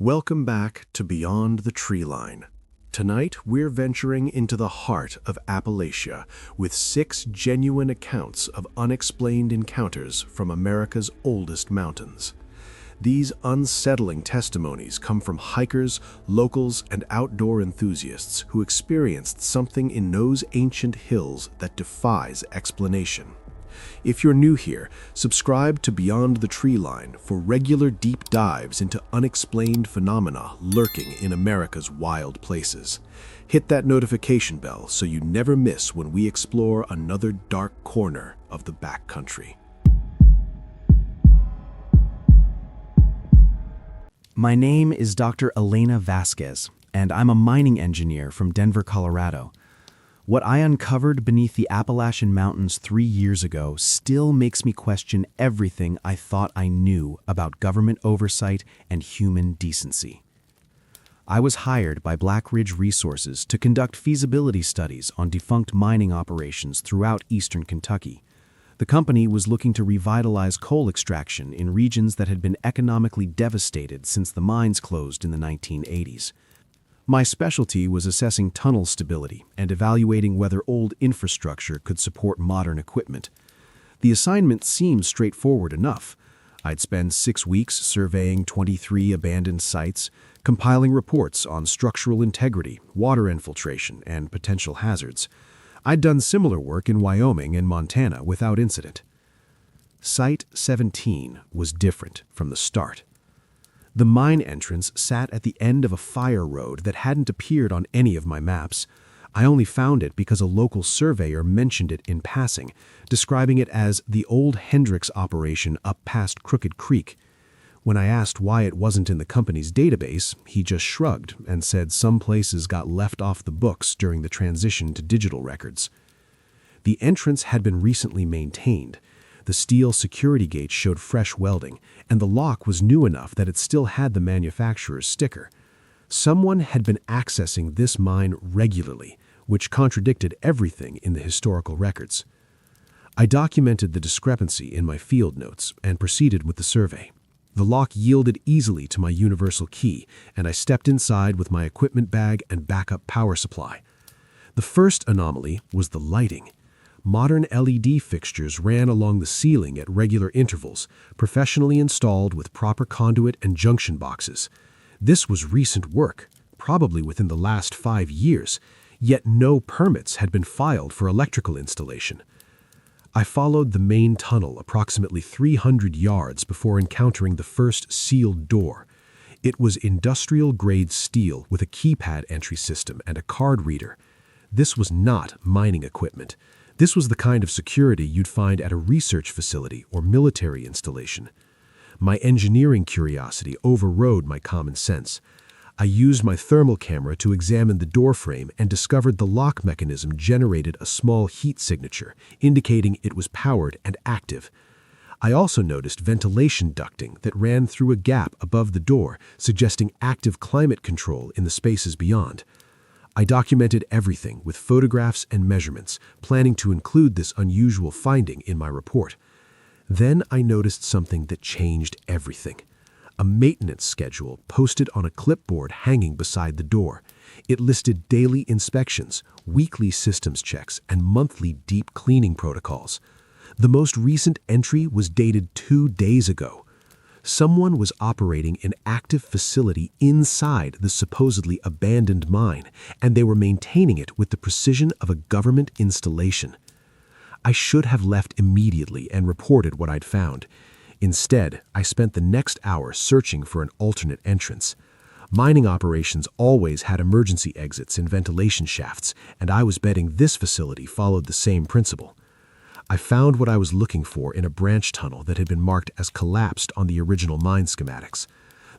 Welcome back to Beyond the Tree Line. Tonight, we're venturing into the heart of Appalachia with 6 genuine accounts of unexplained encounters from America's oldest mountains. These unsettling testimonies come from hikers, locals, and outdoor enthusiasts who experienced something in those ancient hills that defies explanation. If you're new here, subscribe to Beyond the Tree Line for regular deep dives into unexplained phenomena lurking in America's wild places. Hit that notification bell so you never miss when we explore another dark corner of the backcountry. My name is Dr. Elena Vasquez, and I'm a mining engineer from Denver, Colorado. What I uncovered beneath the Appalachian Mountains 3 years ago still makes me question everything I thought I knew about government oversight and human decency. I was hired by Black Ridge Resources to conduct feasibility studies on defunct mining operations throughout eastern Kentucky. The company was looking to revitalize coal extraction in regions that had been economically devastated since the mines closed in the 1980s. My specialty was assessing tunnel stability and evaluating whether old infrastructure could support modern equipment. The assignment seemed straightforward enough. I'd spend 6 weeks surveying 23 abandoned sites, compiling reports on structural integrity, water infiltration, and potential hazards. I'd done similar work in Wyoming and Montana without incident. Site 17 was different from the start. The mine entrance sat at the end of a fire road that hadn't appeared on any of my maps. I only found it because a local surveyor mentioned it in passing, describing it as the old Hendricks operation up past Crooked Creek. When I asked why it wasn't in the company's database, he just shrugged and said some places got left off the books during the transition to digital records. The entrance had been recently maintained. The steel security gate showed fresh welding, and the lock was new enough that it still had the manufacturer's sticker. Someone had been accessing this mine regularly, which contradicted everything in the historical records. I documented the discrepancy in my field notes and proceeded with the survey. The lock yielded easily to my universal key, and I stepped inside with my equipment bag and backup power supply. The first anomaly was the lighting. Modern LED fixtures ran along the ceiling at regular intervals, professionally installed with proper conduit and junction boxes. This was recent work, probably within the last 5 years, yet no permits had been filed for electrical installation. I followed the main tunnel approximately 300 yards before encountering the first sealed door. It was industrial-grade steel with a keypad entry system and a card reader. This was not mining equipment. This was the kind of security you'd find at a research facility or military installation. My engineering curiosity overrode my common sense. I used my thermal camera to examine the door frame and discovered the lock mechanism generated a small heat signature, indicating it was powered and active. I also noticed ventilation ducting that ran through a gap above the door, suggesting active climate control in the spaces beyond. I documented everything with photographs and measurements, planning to include this unusual finding in my report. Then I noticed something that changed everything. A maintenance schedule posted on a clipboard hanging beside the door. It listed daily inspections, weekly systems checks, and monthly deep cleaning protocols. The most recent entry was dated 2 days ago. Someone was operating an active facility inside the supposedly abandoned mine, and they were maintaining it with the precision of a government installation. I should have left immediately and reported what I'd found. Instead, I spent the next hour searching for an alternate entrance. Mining operations always had emergency exits and ventilation shafts, and I was betting this facility followed the same principle. I found what I was looking for in a branch tunnel that had been marked as collapsed on the original mine schematics.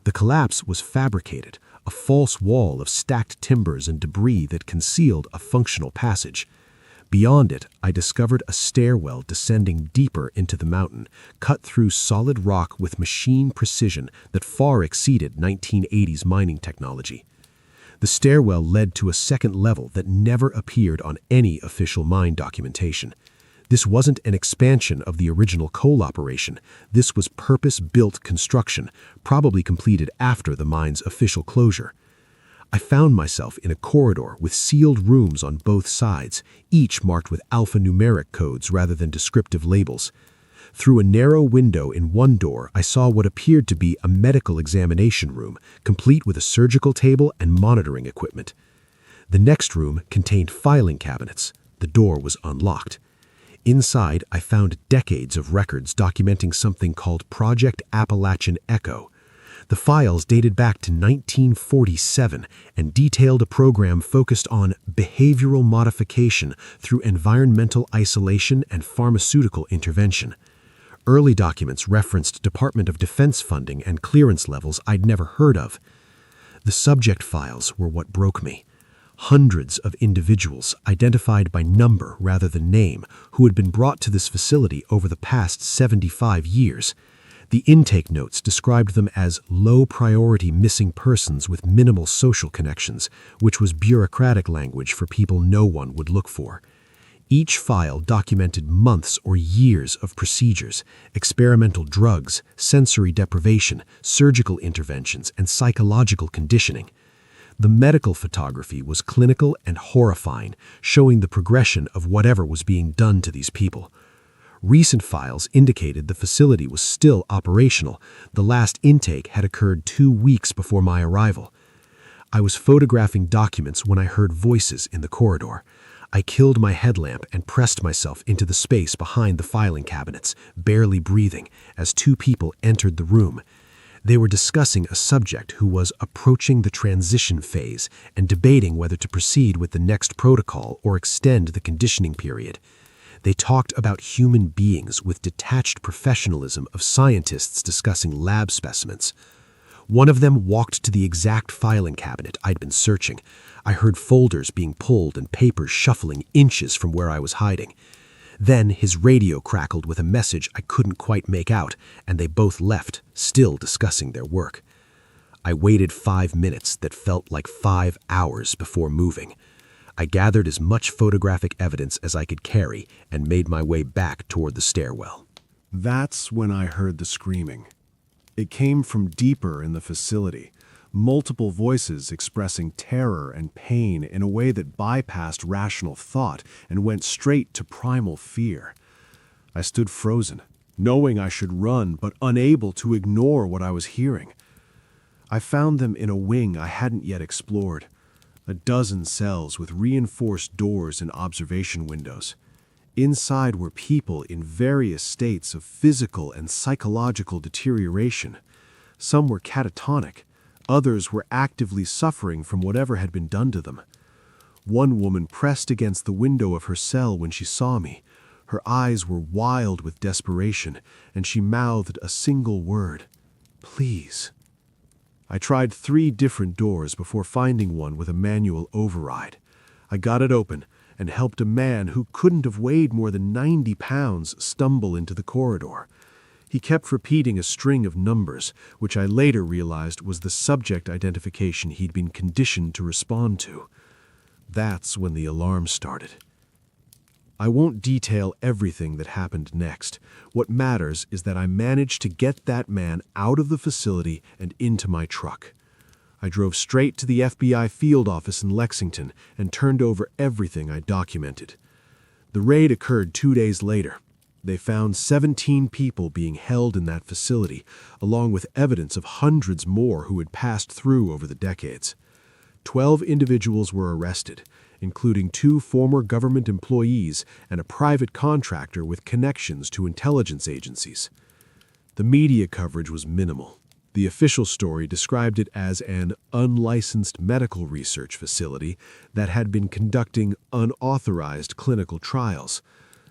The collapse was fabricated, a false wall of stacked timbers and debris that concealed a functional passage. Beyond it, I discovered a stairwell descending deeper into the mountain, cut through solid rock with machine precision that far exceeded 1980s mining technology. The stairwell led to a second level that never appeared on any official mine documentation. This wasn't an expansion of the original coal operation. This was purpose-built construction, probably completed after the mine's official closure. I found myself in a corridor with sealed rooms on both sides, each marked with alphanumeric codes rather than descriptive labels. Through a narrow window in one door, I saw what appeared to be a medical examination room, complete with a surgical table and monitoring equipment. The next room contained filing cabinets. The door was unlocked. Inside, I found decades of records documenting something called Project Appalachian Echo. The files dated back to 1947 and detailed a program focused on behavioral modification through environmental isolation and pharmaceutical intervention. Early documents referenced Department of Defense funding and clearance levels I'd never heard of. The subject files were what broke me. Hundreds of individuals, identified by number rather than name, who had been brought to this facility over the past 75 years. The intake notes described them as low-priority missing persons with minimal social connections, which was bureaucratic language for people no one would look for. Each file documented months or years of procedures, experimental drugs, sensory deprivation, surgical interventions, and psychological conditioning. The medical photography was clinical and horrifying, showing the progression of whatever was being done to these people. Recent files indicated the facility was still operational. The last intake had occurred 2 weeks before my arrival. I was photographing documents when I heard voices in the corridor. I killed my headlamp and pressed myself into the space behind the filing cabinets, barely breathing, as 2 people entered the room. They were discussing a subject who was approaching the transition phase and debating whether to proceed with the next protocol or extend the conditioning period. They talked about human beings with detached professionalism of scientists discussing lab specimens. One of them walked to the exact filing cabinet I'd been searching. I heard folders being pulled and papers shuffling inches from where I was hiding. Then his radio crackled with a message I couldn't quite make out, and they both left, still discussing their work. I waited 5 minutes that felt like 5 hours before moving. I gathered as much photographic evidence as I could carry and made my way back toward the stairwell. That's when I heard the screaming. It came from deeper in the facility, multiple voices expressing terror and pain in a way that bypassed rational thought and went straight to primal fear. I stood frozen, knowing I should run but unable to ignore what I was hearing. I found them in a wing I hadn't yet explored, a dozen cells with reinforced doors and observation windows. Inside were people in various states of physical and psychological deterioration. Some were catatonic. Others were actively suffering from whatever had been done to them. One woman pressed against the window of her cell when she saw me. Her eyes were wild with desperation, and she mouthed a single word: "Please." I tried 3 different doors before finding one with a manual override. I got it open and helped a man who couldn't have weighed more than 90 pounds stumble into the corridor. He kept repeating a string of numbers, which I later realized was the subject identification he'd been conditioned to respond to. That's when the alarm started. I won't detail everything that happened next. What matters is that I managed to get that man out of the facility and into my truck. I drove straight to the FBI field office in Lexington and turned over everything I documented. The raid occurred 2 days later. They found 17 people being held in that facility, along with evidence of hundreds more who had passed through over the decades. 12 individuals were arrested, including 2 former government employees and a private contractor with connections to intelligence agencies. The media coverage was minimal. The official story described it as an unlicensed medical research facility that had been conducting unauthorized clinical trials.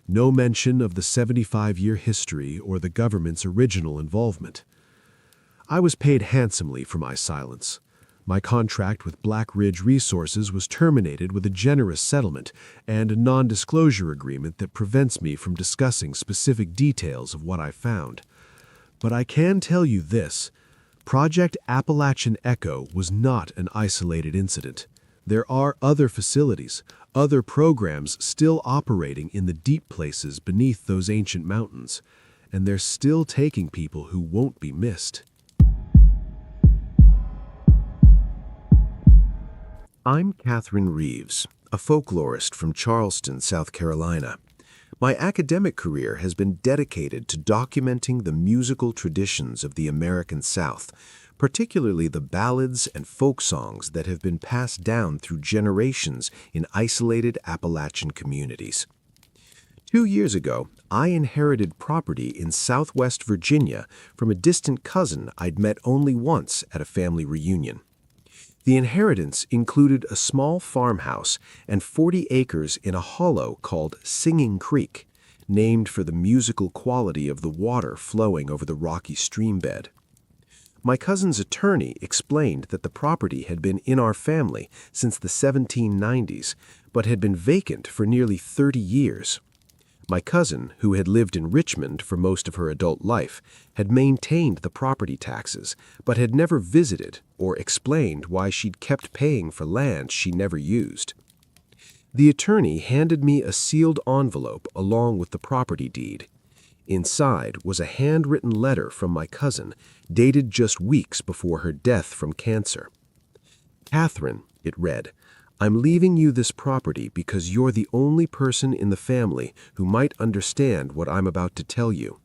No mention of the 75-year history or the government's original involvement. I was paid handsomely for my silence. My contract with Black Ridge Resources was terminated with a generous settlement and a non-disclosure agreement that prevents me from discussing specific details of what I found. But I can tell you this: Project Appalachian Echo was not an isolated incident. There are other facilities, other programs still operating in the deep places beneath those ancient mountains, and they're still taking people who won't be missed. I'm Catherine Reeves, a folklorist from Charleston, South Carolina. My academic career has been dedicated to documenting the musical traditions of the American South, particularly the ballads and folk songs that have been passed down through generations in isolated Appalachian communities. 2 years ago, I inherited property in Southwest Virginia from a distant cousin I'd met only once at a family reunion. The inheritance included a small farmhouse and 40 acres in a hollow called Singing Creek, named for the musical quality of the water flowing over the rocky stream bed. My cousin's attorney explained that the property had been in our family since the 1790s, but had been vacant for nearly 30 years. My cousin, who had lived in Richmond for most of her adult life, had maintained the property taxes, but had never visited or explained why she'd kept paying for land she never used. The attorney handed me a sealed envelope along with the property deed. Inside was a handwritten letter from my cousin, dated just weeks before her death from cancer. "Catherine," it read, "I'm leaving you this property because you're the only person in the family who might understand what I'm about to tell you.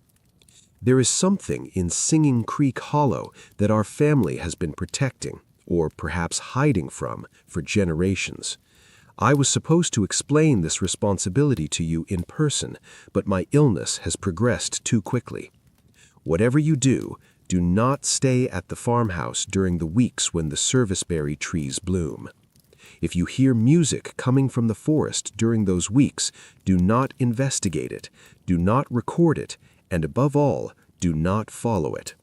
There is something in Singing Creek Hollow that our family has been protecting, or perhaps hiding from, for generations. I was supposed to explain this responsibility to you in person, but my illness has progressed too quickly. Whatever you do, do not stay at the farmhouse during the weeks when the serviceberry trees bloom. If you hear music coming from the forest during those weeks, do not investigate it, do not record it, and above all, do not follow it.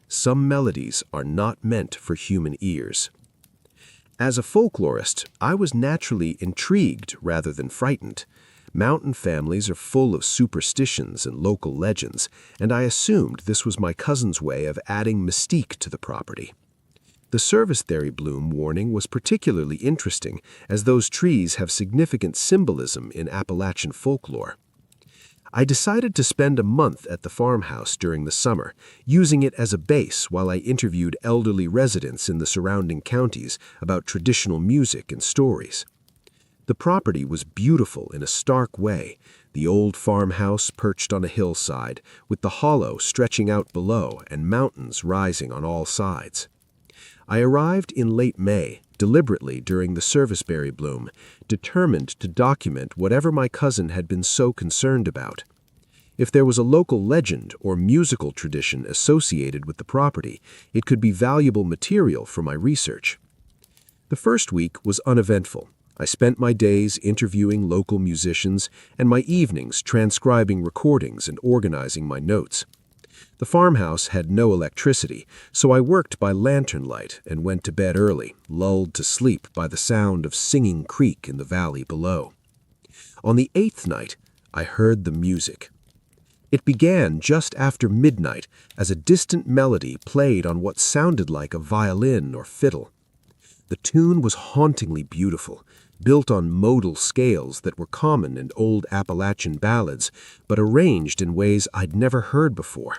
Some melodies are not meant for human ears." As a folklorist, I was naturally intrigued rather than frightened. Mountain families are full of superstitions and local legends, and I assumed this was my cousin's way of adding mystique to the property. The serviceberry bloom warning was particularly interesting, as those trees have significant symbolism in Appalachian folklore. I decided to spend a month at the farmhouse during the summer, using it as a base while I interviewed elderly residents in the surrounding counties about traditional music and stories. The property was beautiful in a stark way, the old farmhouse perched on a hillside, with the hollow stretching out below and mountains rising on all sides. I arrived in late May, deliberately during the serviceberry bloom, determined to document whatever my cousin had been so concerned about. If there was a local legend or musical tradition associated with the property, it could be valuable material for my research. The first week was uneventful. I spent my days interviewing local musicians and my evenings transcribing recordings and organizing my notes. The farmhouse had no electricity, so I worked by lantern light and went to bed early, lulled to sleep by the sound of Singing Creek in the valley below. On the 8th night, I heard the music. It began just after midnight as a distant melody played on what sounded like a violin or fiddle. The tune was hauntingly beautiful, built on modal scales that were common in old Appalachian ballads, but arranged in ways I'd never heard before.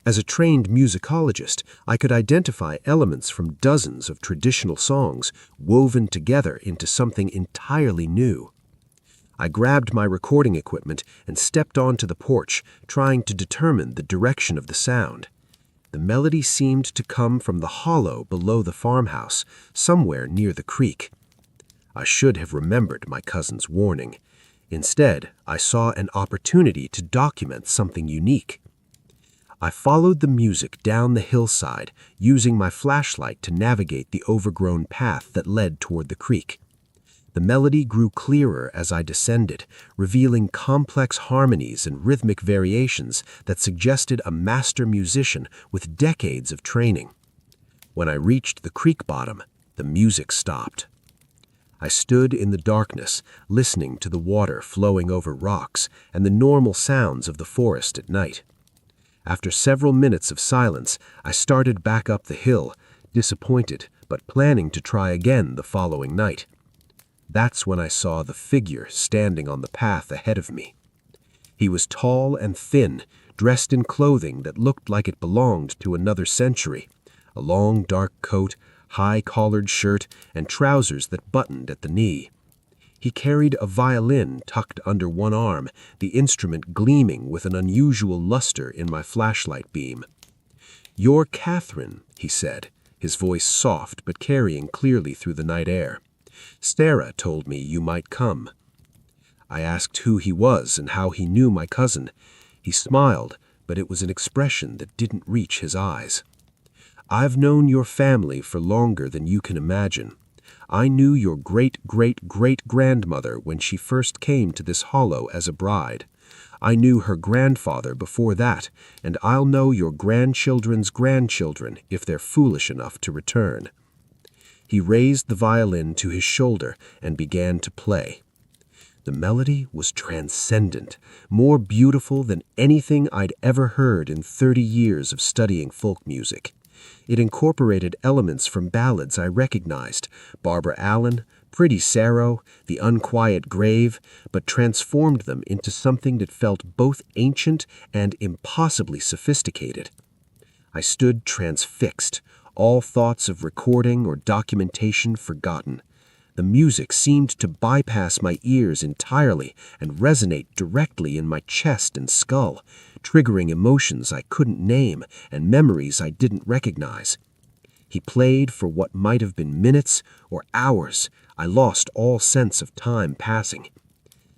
As a trained musicologist, I could identify elements from dozens of traditional songs woven together into something entirely new. I grabbed my recording equipment and stepped onto the porch, trying to determine the direction of the sound. The melody seemed to come from the hollow below the farmhouse, somewhere near the creek. I should have remembered my cousin's warning. Instead, I saw an opportunity to document something unique. I followed the music down the hillside, using my flashlight to navigate the overgrown path that led toward the creek. The melody grew clearer as I descended, revealing complex harmonies and rhythmic variations that suggested a master musician with decades of training. When I reached the creek bottom, the music stopped. I stood in the darkness, listening to the water flowing over rocks and the normal sounds of the forest at night. After several minutes of silence, I started back up the hill, disappointed but planning to try again the following night. That's when I saw the figure standing on the path ahead of me. He was tall and thin, dressed in clothing that looked like it belonged to another century, a long dark coat, high-collared shirt, and trousers that buttoned at the knee. He carried a violin tucked under one arm, the instrument gleaming with an unusual luster in my flashlight beam. "You're Catherine," he said, his voice soft but carrying clearly through the night air. "Sarah told me you might come." I asked who he was and how he knew my cousin. He smiled, but it was an expression that didn't reach his eyes. "I've known your family for longer than you can imagine. I knew your great-great-great-grandmother when she first came to this hollow as a bride. I knew her grandfather before that, and I'll know your grandchildren's grandchildren if they're foolish enough to return." He raised the violin to his shoulder and began to play. The melody was transcendent, more beautiful than anything I'd ever heard in 30 years of studying folk music. It incorporated elements from ballads I recognized, Barbara Allen, Pretty Sarah, The Unquiet Grave, but transformed them into something that felt both ancient and impossibly sophisticated. I stood transfixed, all thoughts of recording or documentation forgotten. The music seemed to bypass my ears entirely and resonate directly in my chest and skull, triggering emotions I couldn't name and memories I didn't recognize. He played for what might have been minutes or hours. I lost all sense of time passing.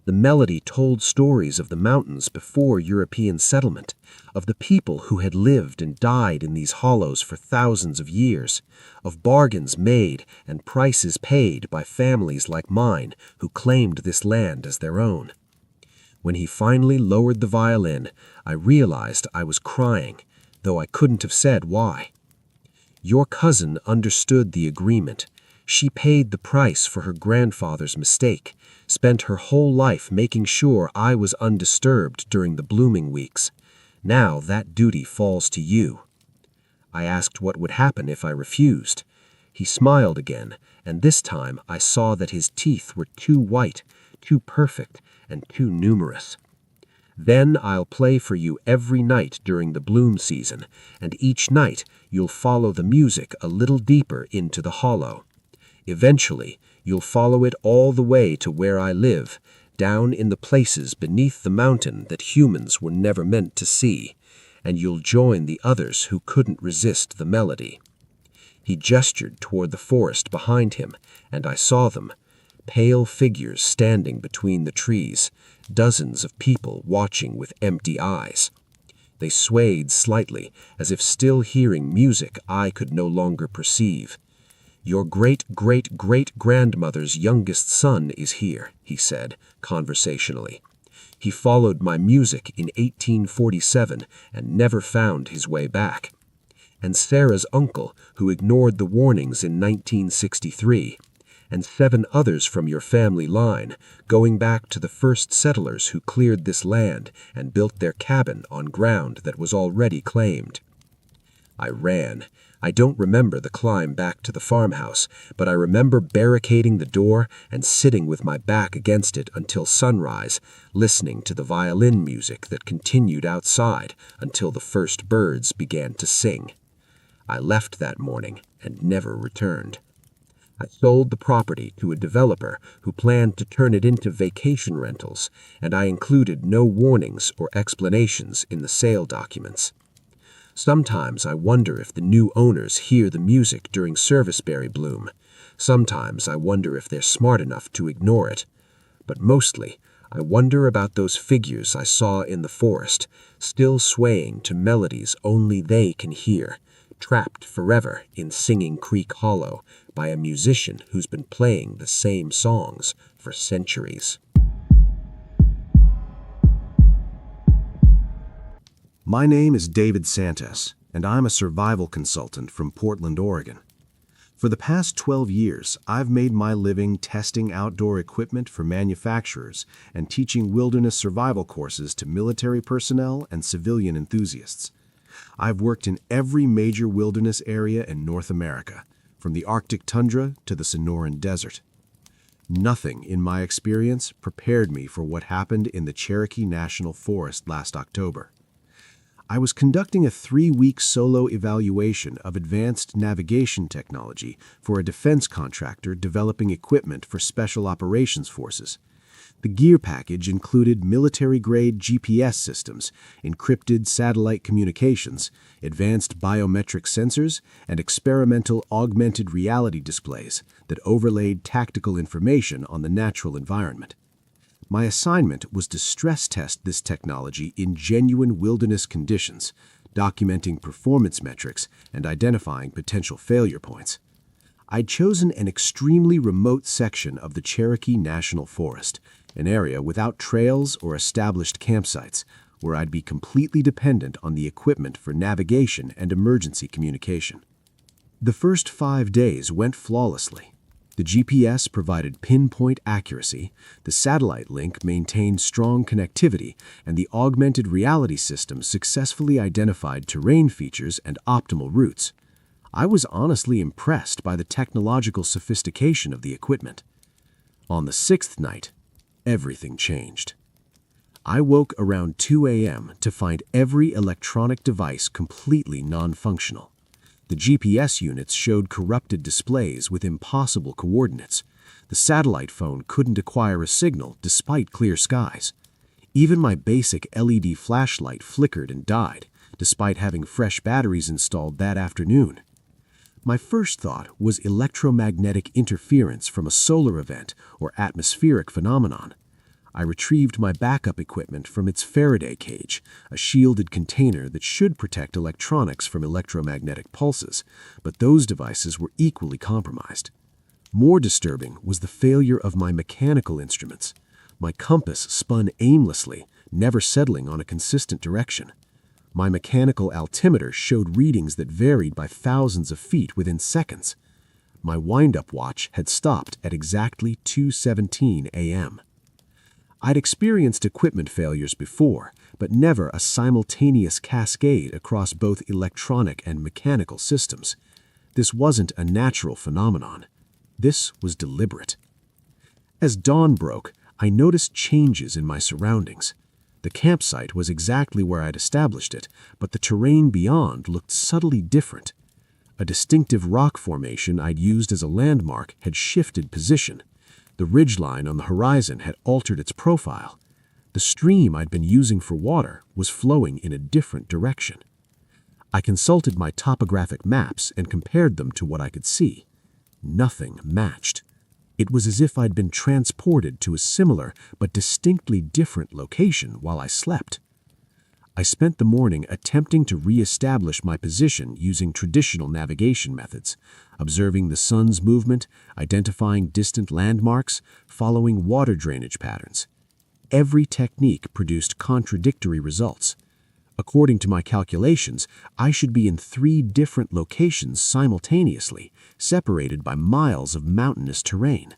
The melody told stories of the mountains before European settlement, of the people who had lived and died in these hollows for thousands of years, of bargains made and prices paid by families like mine who claimed this land as their own. When he finally lowered the violin, I realized I was crying, though I couldn't have said why. "Your cousin understood the agreement. She paid the price for her grandfather's mistake, spent her whole life making sure I was undisturbed during the blooming weeks. Now that duty falls to you." I asked what would happen if I refused. He smiled again, and this time I saw that his teeth were too white, too perfect, and too numerous. "Then I'll play for you every night during the bloom season, and each night you'll follow the music a little deeper into the hollow. Eventually, you'll follow it all the way to where I live, down in the places beneath the mountain that humans were never meant to see, and you'll join the others who couldn't resist the melody." He gestured toward the forest behind him, and I saw them, pale figures standing between the trees, dozens of people watching with empty eyes. They swayed slightly, as if still hearing music I could no longer perceive. "Your great-great-great-grandmother's youngest son is here," he said, conversationally. "He followed my music in 1847 and never found his way back. And Sarah's uncle, who ignored the warnings in 1963. And 7 others from your family line, going back to the first settlers who cleared this land and built their cabin on ground that was already claimed." I ran. I don't remember the climb back to the farmhouse, but I remember barricading the door and sitting with my back against it until sunrise, listening to the violin music that continued outside until the first birds began to sing. I left that morning and never returned. I sold the property to a developer who planned to turn it into vacation rentals, and I included no warnings or explanations in the sale documents. Sometimes I wonder if the new owners hear the music during serviceberry bloom. Sometimes I wonder if they're smart enough to ignore it. But mostly, I wonder about those figures I saw in the forest, still swaying to melodies only they can hear, trapped forever in Singing Creek Hollow by a musician who's been playing the same songs for centuries. My name is David Santos, and I'm a survival consultant from Portland, Oregon. For the past 12 years, I've made my living testing outdoor equipment for manufacturers and teaching wilderness survival courses to military personnel and civilian enthusiasts. I've worked in every major wilderness area in North America, from the Arctic tundra to the Sonoran Desert. Nothing in my experience prepared me for what happened in the Cherokee National Forest last October. I was conducting a 3-week solo evaluation of advanced navigation technology for a defense contractor developing equipment for special operations forces. The gear package included military-grade GPS systems, encrypted satellite communications, advanced biometric sensors, and experimental augmented reality displays that overlaid tactical information on the natural environment. My assignment was to stress test this technology in genuine wilderness conditions, documenting performance metrics and identifying potential failure points. I'd chosen an extremely remote section of the Cherokee National Forest, an area without trails or established campsites, where I'd be completely dependent on the equipment for navigation and emergency communication. The first 5 days went flawlessly. The GPS provided pinpoint accuracy, the satellite link maintained strong connectivity, and the augmented reality system successfully identified terrain features and optimal routes. I was honestly impressed by the technological sophistication of the equipment. On the 6th night, everything changed. I woke around 2 a.m. to find every electronic device completely non-functional. The GPS units showed corrupted displays with impossible coordinates. The satellite phone couldn't acquire a signal despite clear skies. Even my basic LED flashlight flickered and died, despite having fresh batteries installed that afternoon. My first thought was electromagnetic interference from a solar event or atmospheric phenomenon. I retrieved my backup equipment from its Faraday cage, a shielded container that should protect electronics from electromagnetic pulses, but those devices were equally compromised. More disturbing was the failure of my mechanical instruments. My compass spun aimlessly, never settling on a consistent direction. My mechanical altimeter showed readings that varied by thousands of feet within seconds. My wind-up watch had stopped at exactly 2:17 a.m. I'd experienced equipment failures before, but never a simultaneous cascade across both electronic and mechanical systems. This wasn't a natural phenomenon. This was deliberate. As dawn broke, I noticed changes in my surroundings. The campsite was exactly where I'd established it, but the terrain beyond looked subtly different. A distinctive rock formation I'd used as a landmark had shifted position. The ridgeline on the horizon had altered its profile. The stream I'd been using for water was flowing in a different direction. I consulted my topographic maps and compared them to what I could see. Nothing matched. It was as if I'd been transported to a similar but distinctly different location while I slept. I spent the morning attempting to re-establish my position using traditional navigation methods, observing the sun's movement, identifying distant landmarks, following water drainage patterns. Every technique produced contradictory results. According to my calculations, I should be in 3 different locations simultaneously, separated by miles of mountainous terrain.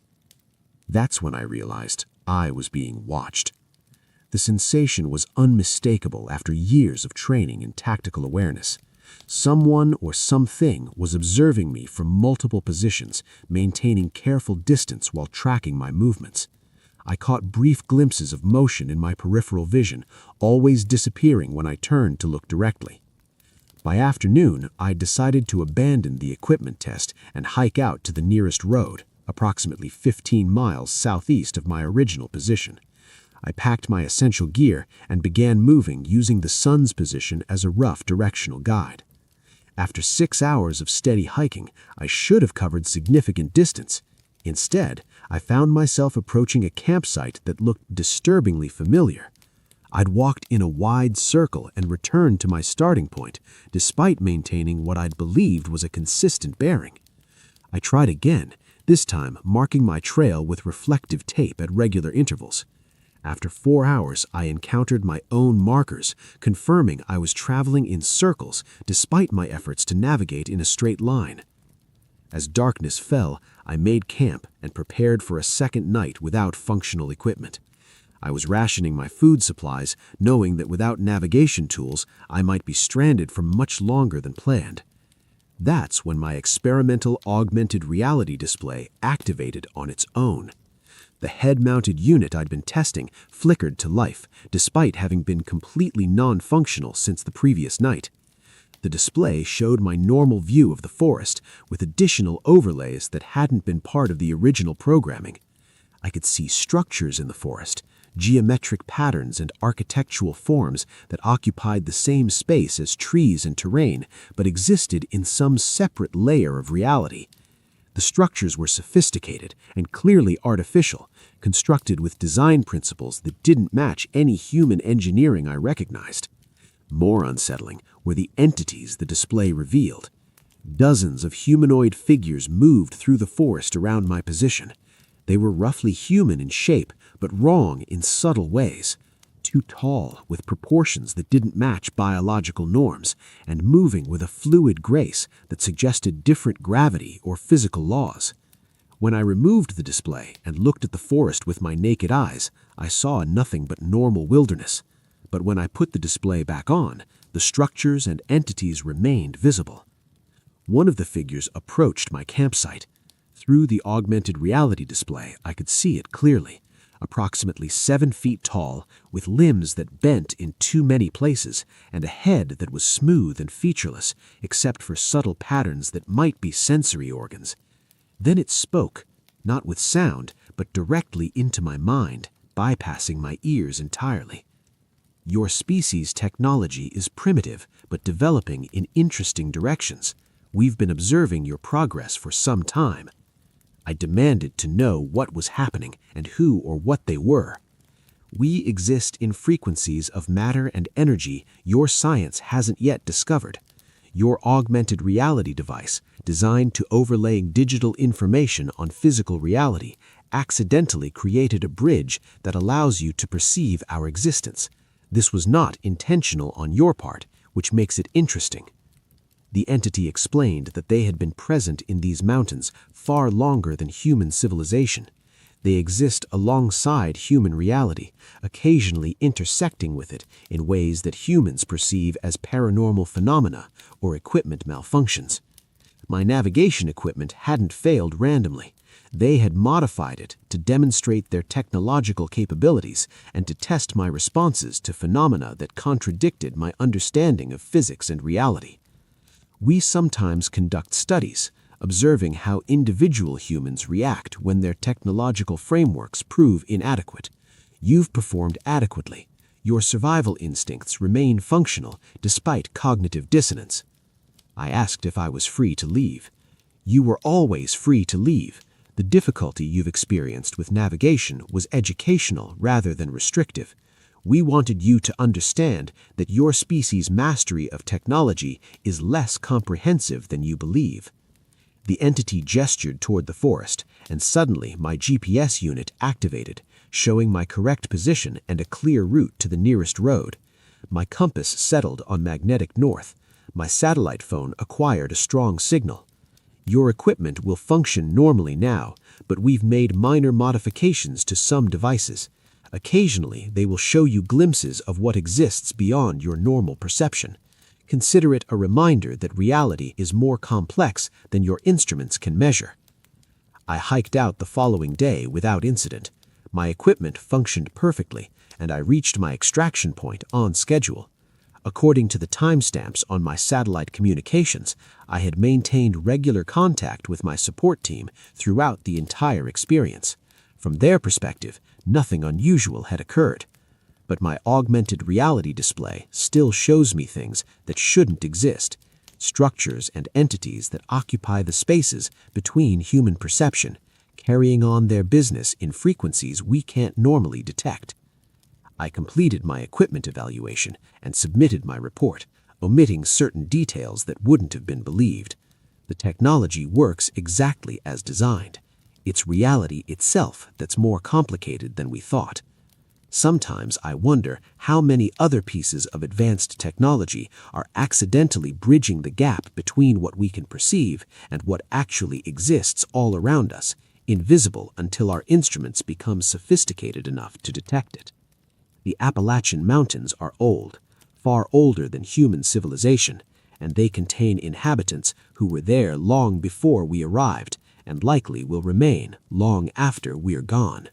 That's when I realized I was being watched. The sensation was unmistakable after years of training in tactical awareness. Someone or something was observing me from multiple positions, maintaining careful distance while tracking my movements. I caught brief glimpses of motion in my peripheral vision, always disappearing when I turned to look directly. By afternoon, I decided to abandon the equipment test and hike out to the nearest road, approximately 15 miles southeast of my original position. I packed my essential gear and began moving using the sun's position as a rough directional guide. After 6 hours of steady hiking, I should have covered significant distance. Instead, I found myself approaching a campsite that looked disturbingly familiar. I'd walked in a wide circle and returned to my starting point, despite maintaining what I'd believed was a consistent bearing. I tried again, this time marking my trail with reflective tape at regular intervals. After 4 hours, I encountered my own markers, confirming I was traveling in circles despite my efforts to navigate in a straight line. As darkness fell, I made camp and prepared for a second night without functional equipment. I was rationing my food supplies, knowing that without navigation tools, I might be stranded for much longer than planned. That's when my experimental augmented reality display activated on its own. The head-mounted unit I'd been testing flickered to life, despite having been completely non-functional since the previous night. The display showed my normal view of the forest, with additional overlays that hadn't been part of the original programming. I could see structures in the forest, geometric patterns and architectural forms that occupied the same space as trees and terrain, but existed in some separate layer of reality. The structures were sophisticated and clearly artificial, constructed with design principles that didn't match any human engineering I recognized. More unsettling were the entities the display revealed. Dozens of humanoid figures moved through the forest around my position. They were roughly human in shape, but wrong in subtle ways. Too tall, with proportions that didn't match biological norms, and moving with a fluid grace that suggested different gravity or physical laws. When I removed the display and looked at the forest with my naked eyes, I saw nothing but normal wilderness. But when I put the display back on, the structures and entities remained visible. One of the figures approached my campsite. Through the augmented reality display, I could see it clearly. Approximately 7 feet tall, with limbs that bent in too many places, and a head that was smooth and featureless, except for subtle patterns that might be sensory organs. Then it spoke, not with sound, but directly into my mind, bypassing my ears entirely. Your species' technology is primitive, but developing in interesting directions. We've been observing your progress for some time. I demanded to know what was happening and who or what they were. We exist in frequencies of matter and energy your science hasn't yet discovered. Your augmented reality device, designed to overlay digital information on physical reality, accidentally created a bridge that allows you to perceive our existence. This was not intentional on your part, which makes it interesting. The entity explained that they had been present in these mountains far longer than human civilization. They exist alongside human reality, occasionally intersecting with it in ways that humans perceive as paranormal phenomena or equipment malfunctions. My navigation equipment hadn't failed randomly. They had modified it to demonstrate their technological capabilities and to test my responses to phenomena that contradicted my understanding of physics and reality. We sometimes conduct studies, observing how individual humans react when their technological frameworks prove inadequate. You've performed adequately. Your survival instincts remain functional despite cognitive dissonance. I asked if I was free to leave. You were always free to leave. The difficulty you've experienced with navigation was educational rather than restrictive. We wanted you to understand that your species' mastery of technology is less comprehensive than you believe. The entity gestured toward the forest, and suddenly my GPS unit activated, showing my correct position and a clear route to the nearest road. My compass settled on magnetic north. My satellite phone acquired a strong signal. Your equipment will function normally now, but we've made minor modifications to some devices. Occasionally, they will show you glimpses of what exists beyond your normal perception. Consider it a reminder that reality is more complex than your instruments can measure. I hiked out the following day without incident. My equipment functioned perfectly, and I reached my extraction point on schedule. According to the timestamps on my satellite communications, I had maintained regular contact with my support team throughout the entire experience. From their perspective, nothing unusual had occurred. But my augmented reality display still shows me things that shouldn't exist, structures and entities that occupy the spaces between human perception, carrying on their business in frequencies we can't normally detect. I completed my equipment evaluation and submitted my report, omitting certain details that wouldn't have been believed. The technology works exactly as designed. It's reality itself that's more complicated than we thought. Sometimes I wonder how many other pieces of advanced technology are accidentally bridging the gap between what we can perceive and what actually exists all around us, invisible until our instruments become sophisticated enough to detect it. The Appalachian Mountains are old, far older than human civilization, and they contain inhabitants who were there long before we arrived, and likely will remain long after we're gone.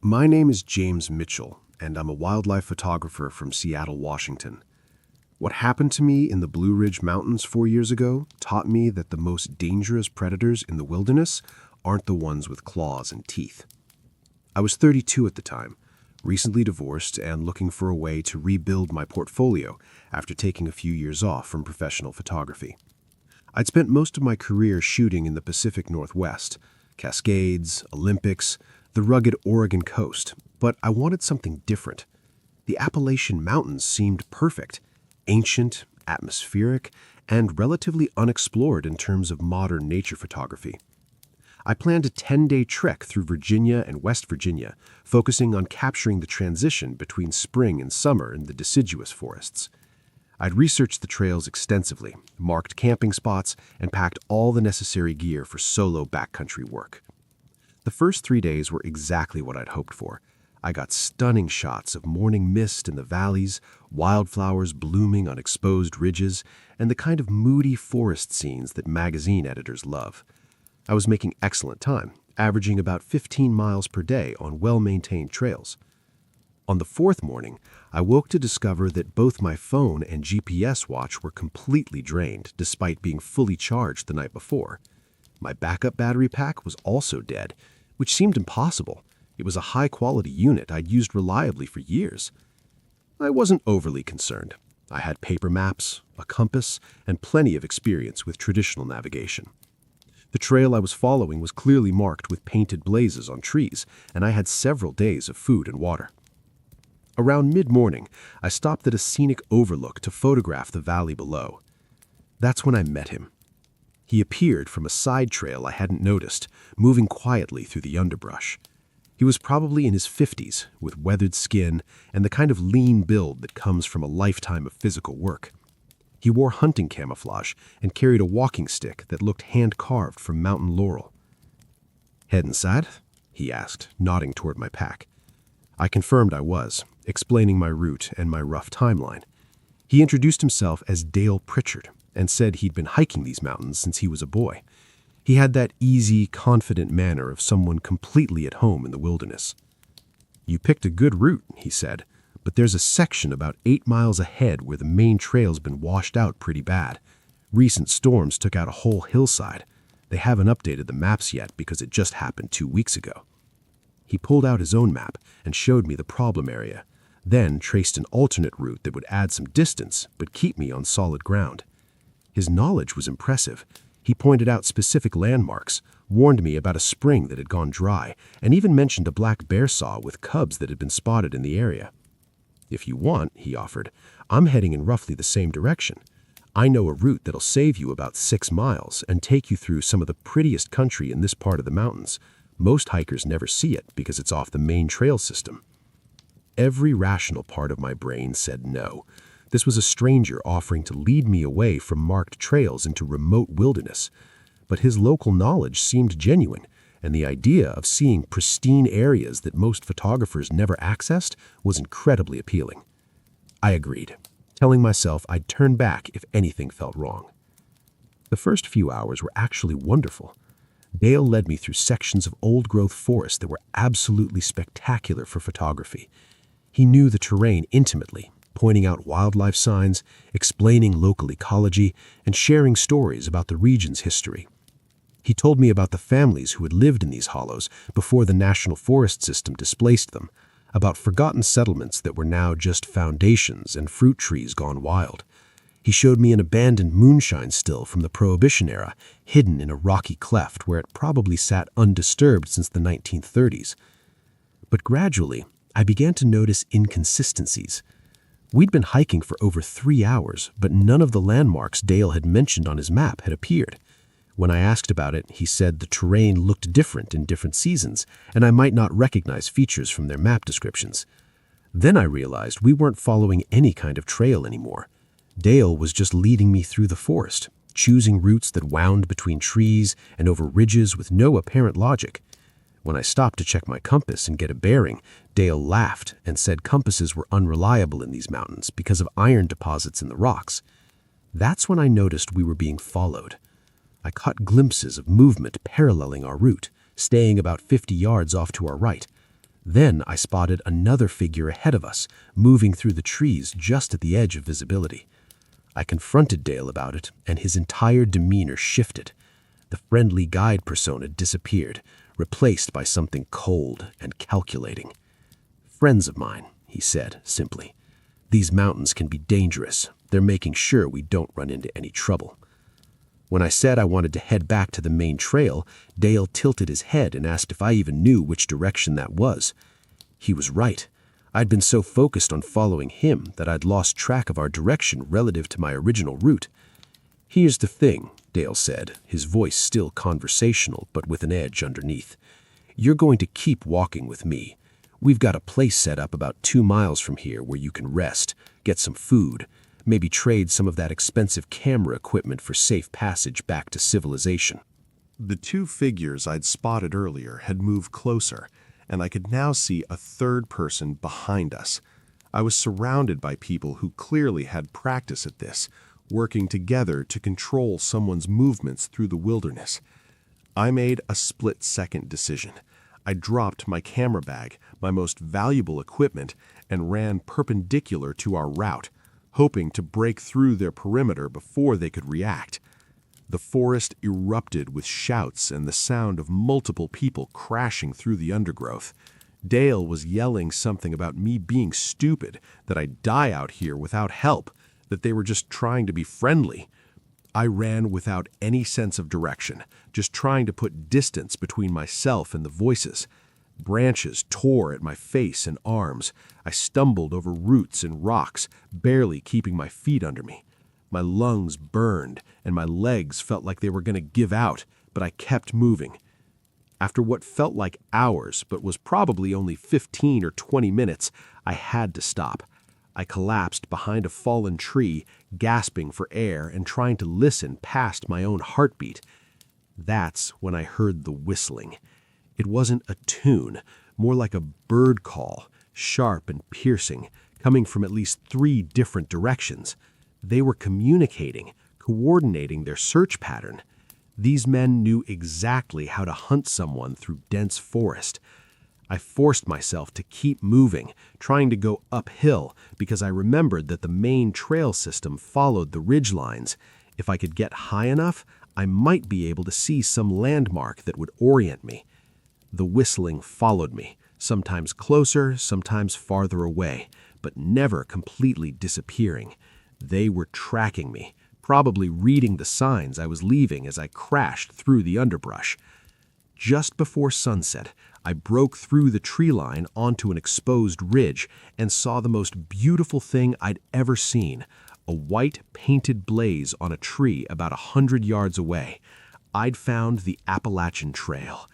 My name is James Mitchell, and I'm a wildlife photographer from Seattle, Washington. What happened to me in the Blue Ridge Mountains 4 years ago taught me that the most dangerous predators in the wilderness aren't the ones with claws and teeth. I was 32 at the time, recently divorced and looking for a way to rebuild my portfolio after taking a few years off from professional photography. I'd spent most of my career shooting in the Pacific Northwest, Cascades, Olympics, the rugged Oregon coast, but I wanted something different. The Appalachian Mountains seemed perfect, ancient, atmospheric, and relatively unexplored in terms of modern nature photography. I planned a 10-day trek through Virginia and West Virginia, focusing on capturing the transition between spring and summer in the deciduous forests. I'd researched the trails extensively, marked camping spots, and packed all the necessary gear for solo backcountry work. The first 3 days were exactly what I'd hoped for. I got stunning shots of morning mist in the valleys, wildflowers blooming on exposed ridges, and the kind of moody forest scenes that magazine editors love. I was making excellent time, averaging about 15 miles per day on well-maintained trails. On the fourth morning, I woke to discover that both my phone and GPS watch were completely drained despite being fully charged the night before. My backup battery pack was also dead, which seemed impossible. It was a high-quality unit I'd used reliably for years. I wasn't overly concerned. I had paper maps, a compass, and plenty of experience with traditional navigation. The trail I was following was clearly marked with painted blazes on trees, and I had several days of food and water. Around mid-morning, I stopped at a scenic overlook to photograph the valley below. That's when I met him. He appeared from a side trail I hadn't noticed, moving quietly through the underbrush. He was probably in his 50s, with weathered skin and the kind of lean build that comes from a lifetime of physical work. He wore hunting camouflage and carried a walking stick that looked hand-carved from mountain laurel. "Head inside?" he asked, nodding toward my pack. I confirmed I was, explaining my route and my rough timeline. He introduced himself as Dale Pritchard and said he'd been hiking these mountains since he was a boy. He had that easy, confident manner of someone completely at home in the wilderness. "You picked a good route," he said, "but there's a section about 8 miles ahead where the main trail's been washed out pretty bad. Recent storms took out a whole hillside. They haven't updated the maps yet because it just happened 2 weeks ago." He pulled out his own map and showed me the problem area, then traced an alternate route that would add some distance but keep me on solid ground. His knowledge was impressive. He pointed out specific landmarks, warned me about a spring that had gone dry, and even mentioned a black bear saw with cubs that had been spotted in the area. "If you want," he offered, "I'm heading in roughly the same direction. I know a route that'll save you about 6 miles and take you through some of the prettiest country in this part of the mountains. Most hikers never see it because it's off the main trail system." Every rational part of my brain said no. This was a stranger offering to lead me away from marked trails into remote wilderness. But his local knowledge seemed genuine, and the idea of seeing pristine areas that most photographers never accessed was incredibly appealing. I agreed, telling myself I'd turn back if anything felt wrong. The first few hours were actually wonderful. Dale led me through sections of old-growth forest that were absolutely spectacular for photography. He knew the terrain intimately, pointing out wildlife signs, explaining local ecology, and sharing stories about the region's history. He told me about the families who had lived in these hollows before the national forest system displaced them, about forgotten settlements that were now just foundations and fruit trees gone wild. He showed me an abandoned moonshine still from the Prohibition era, hidden in a rocky cleft where it probably sat undisturbed since the 1930s. But gradually, I began to notice inconsistencies. We'd been hiking for over 3 hours, but none of the landmarks Dale had mentioned on his map had appeared. When I asked about it, he said the terrain looked different in different seasons, and I might not recognize features from their map descriptions. Then I realized we weren't following any kind of trail anymore. Dale was just leading me through the forest, choosing routes that wound between trees and over ridges with no apparent logic. When I stopped to check my compass and get a bearing, Dale laughed and said compasses were unreliable in these mountains because of iron deposits in the rocks. That's when I noticed we were being followed. I caught glimpses of movement paralleling our route, staying about 50 yards off to our right. Then I spotted another figure ahead of us, moving through the trees just at the edge of visibility. I confronted Dale about it, and his entire demeanor shifted. The friendly guide persona disappeared, replaced by something cold and calculating. "Friends of mine," he said simply. "These mountains can be dangerous. They're making sure we don't run into any trouble." When I said I wanted to head back to the main trail, Dale tilted his head and asked if I even knew which direction that was. He was right. I'd been so focused on following him that I'd lost track of our direction relative to my original route. "Here's the thing," Dale said, his voice still conversational but with an edge underneath. "You're going to keep walking with me. We've got a place set up about 2 miles from here where you can rest, get some food, maybe trade some of that expensive camera equipment for safe passage back to civilization." The two figures I'd spotted earlier had moved closer, and I could now see a third person behind us. I was surrounded by people who clearly had practice at this, working together to control someone's movements through the wilderness. I made a split-second decision. I dropped my camera bag, my most valuable equipment, and ran perpendicular to our route, hoping to break through their perimeter before they could react. The forest erupted with shouts and the sound of multiple people crashing through the undergrowth. Dale was yelling something about me being stupid, that I'd die out here without help, that they were just trying to be friendly. I ran without any sense of direction, just trying to put distance between myself and the voices. Branches tore at my face and arms. I stumbled over roots and rocks, barely keeping my feet under me. My lungs burned, and my legs felt like they were going to give out, but I kept moving. After what felt like hours, but was probably only 15 or 20 minutes, I had to stop. I collapsed behind a fallen tree, gasping for air and trying to listen past my own heartbeat. That's when I heard the whistling. It wasn't a tune, more like a bird call, sharp and piercing, coming from at least 3 different directions. They were communicating, coordinating their search pattern. These men knew exactly how to hunt someone through dense forest. I forced myself to keep moving, trying to go uphill, because I remembered that the main trail system followed the ridge lines. If I could get high enough, I might be able to see some landmark that would orient me. The whistling followed me, sometimes closer, sometimes farther away, but never completely disappearing. They were tracking me, probably reading the signs I was leaving as I crashed through the underbrush. Just before sunset, I broke through the tree line onto an exposed ridge and saw the most beautiful thing I'd ever seen, a white painted blaze on a tree about 100 yards away. I'd found the Appalachian Trail.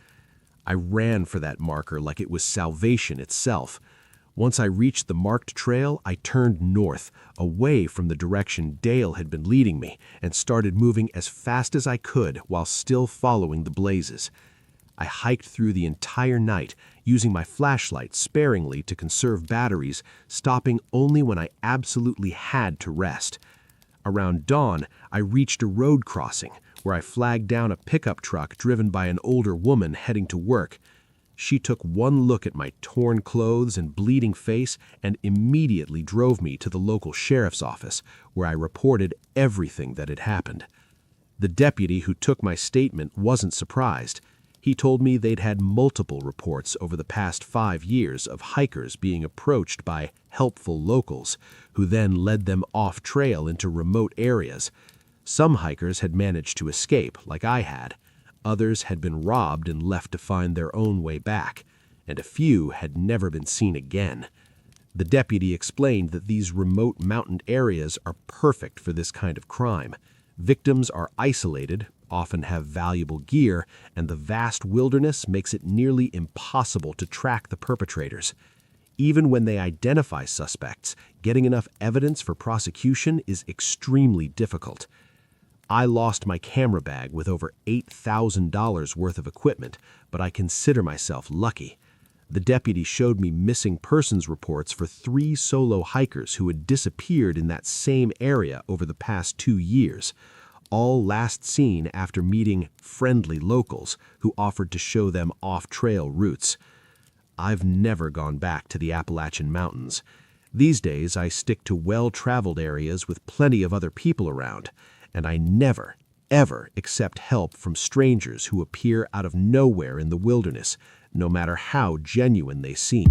I ran for that marker like it was salvation itself. Once I reached the marked trail, I turned north, away from the direction Dale had been leading me, and started moving as fast as I could while still following the blazes. I hiked through the entire night, using my flashlight sparingly to conserve batteries, stopping only when I absolutely had to rest. Around dawn, I reached a road crossing, where I flagged down a pickup truck driven by an older woman heading to work. She took one look at my torn clothes and bleeding face and immediately drove me to the local sheriff's office, where I reported everything that had happened. The deputy who took my statement wasn't surprised. He told me they'd had multiple reports over the past 5 years of hikers being approached by helpful locals, who then led them off-trail into remote areas. Some hikers had managed to escape, like I had. Others had been robbed and left to find their own way back, and a few had never been seen again. The deputy explained that these remote mountain areas are perfect for this kind of crime. Victims are isolated, often have valuable gear, and the vast wilderness makes it nearly impossible to track the perpetrators. Even when they identify suspects, getting enough evidence for prosecution is extremely difficult. I lost my camera bag with over $8,000 worth of equipment, but I consider myself lucky. The deputy showed me missing persons reports for 3 solo hikers who had disappeared in that same area over the past 2 years, all last seen after meeting friendly locals who offered to show them off-trail routes. I've never gone back to the Appalachian Mountains. These days, I stick to well-traveled areas with plenty of other people around, and I never, ever accept help from strangers who appear out of nowhere in the wilderness, no matter how genuine they seem.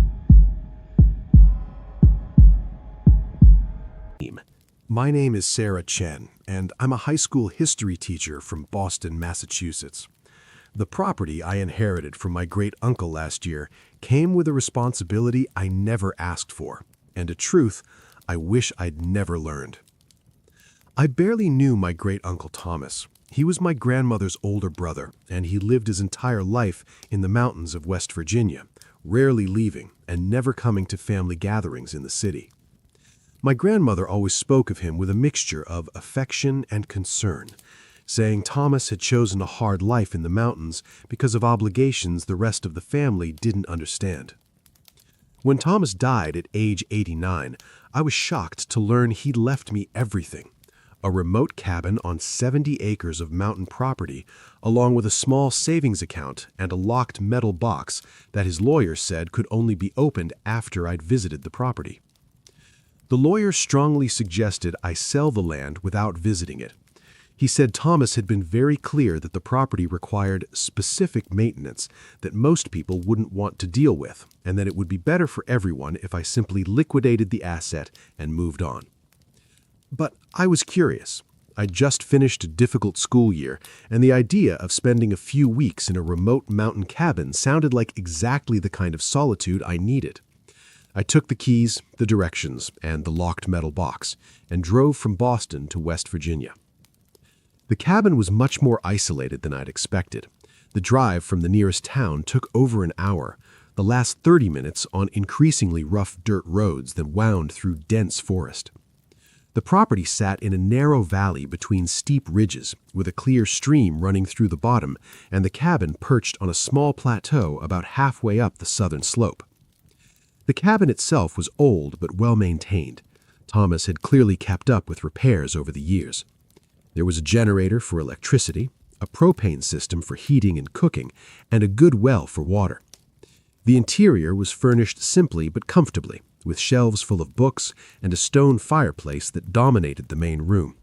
My name is Sarah Chen, and I'm a high school history teacher from Boston, Massachusetts. The property I inherited from my great-uncle last year came with a responsibility I never asked for, and a truth I wish I'd never learned. I barely knew my great-uncle Thomas. He was my grandmother's older brother, and he lived his entire life in the mountains of West Virginia, rarely leaving and never coming to family gatherings in the city. My grandmother always spoke of him with a mixture of affection and concern, saying Thomas had chosen a hard life in the mountains because of obligations the rest of the family didn't understand. When Thomas died at age 89, I was shocked to learn he'd left me everything: a remote cabin on 70 acres of mountain property, along with a small savings account and a locked metal box that his lawyer said could only be opened after I'd visited the property. The lawyer strongly suggested I sell the land without visiting it. He said Thomas had been very clear that the property required specific maintenance that most people wouldn't want to deal with, and that it would be better for everyone if I simply liquidated the asset and moved on. But I was curious. I'd just finished a difficult school year, and the idea of spending a few weeks in a remote mountain cabin sounded like exactly the kind of solitude I needed. I took the keys, the directions, and the locked metal box, and drove from Boston to West Virginia. The cabin was much more isolated than I'd expected. The drive from the nearest town took over an hour, the last 30 minutes on increasingly rough dirt roads that wound through dense forest. The property sat in a narrow valley between steep ridges, with a clear stream running through the bottom, and the cabin perched on a small plateau about halfway up the southern slope. The cabin itself was old but well-maintained. Thomas had clearly kept up with repairs over the years. There was a generator for electricity, a propane system for heating and cooking, and a good well for water. The interior was furnished simply but comfortably, with shelves full of books and a stone fireplace that dominated the main room.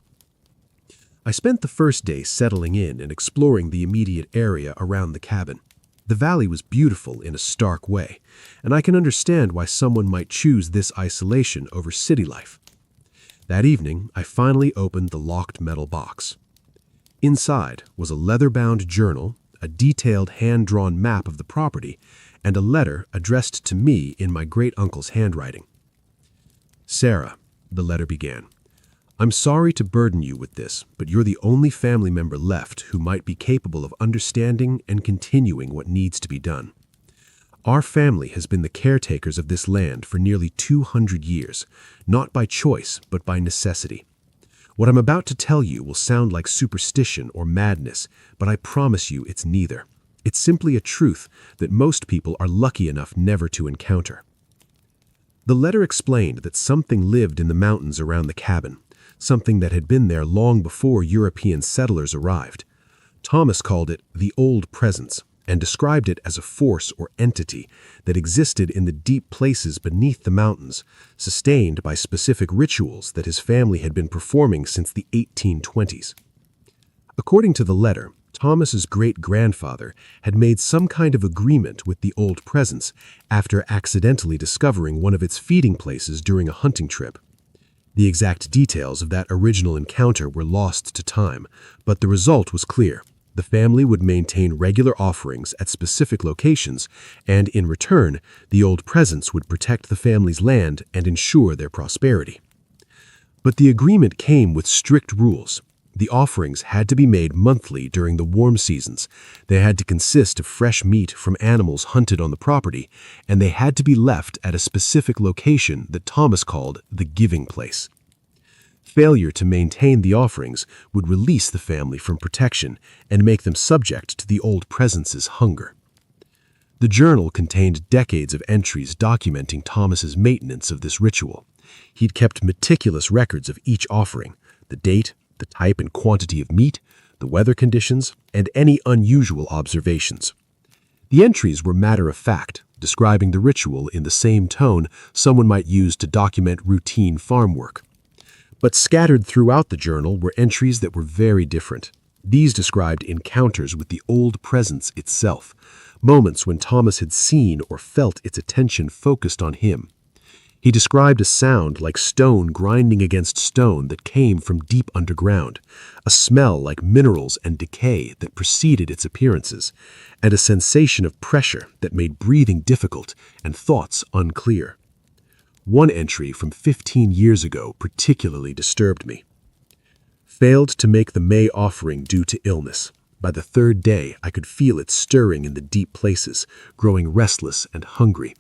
I spent the first day settling in and exploring the immediate area around the cabin. The valley was beautiful in a stark way, and I can understand why someone might choose this isolation over city life. That evening, I finally opened the locked metal box. Inside was a leather-bound journal, a detailed hand-drawn map of the property, and a letter addressed to me in my great-uncle's handwriting. "Sarah," the letter began, "I'm sorry to burden you with this, but you're the only family member left who might be capable of understanding and continuing what needs to be done. Our family has been the caretakers of this land for nearly 200 years, not by choice, but by necessity. What I'm about to tell you will sound like superstition or madness, but I promise you it's neither. It's simply a truth that most people are lucky enough never to encounter." The letter explained that something lived in the mountains around the cabin, something that had been there long before European settlers arrived. Thomas called it the Old Presence, and described it as a force or entity that existed in the deep places beneath the mountains, sustained by specific rituals that his family had been performing since the 1820s. According to the letter, Thomas's great-grandfather had made some kind of agreement with the Old Presence after accidentally discovering one of its feeding places during a hunting trip. The exact details of that original encounter were lost to time, but the result was clear. The family would maintain regular offerings at specific locations, and in return, the Old Presence would protect the family's land and ensure their prosperity. But the agreement came with strict rules. The offerings had to be made monthly during the warm seasons. They had to consist of fresh meat from animals hunted on the property, and they had to be left at a specific location that Thomas called the giving place. Failure to maintain the offerings would release the family from protection and make them subject to the old presence's hunger. The journal contained decades of entries documenting Thomas's maintenance of this ritual. He'd kept meticulous records of each offering, the date, the type and quantity of meat, the weather conditions, and any unusual observations. The entries were matter-of-fact, describing the ritual in the same tone someone might use to document routine farm work. But scattered throughout the journal were entries that were very different. These described encounters with the old presence itself, moments when Thomas had seen or felt its attention focused on him. He described a sound like stone grinding against stone that came from deep underground, a smell like minerals and decay that preceded its appearances, and a sensation of pressure that made breathing difficult and thoughts unclear. One entry from 15 years ago particularly disturbed me. Failed to make the May offering due to illness. By the third day, I could feel it stirring in the deep places, growing restless and hungry.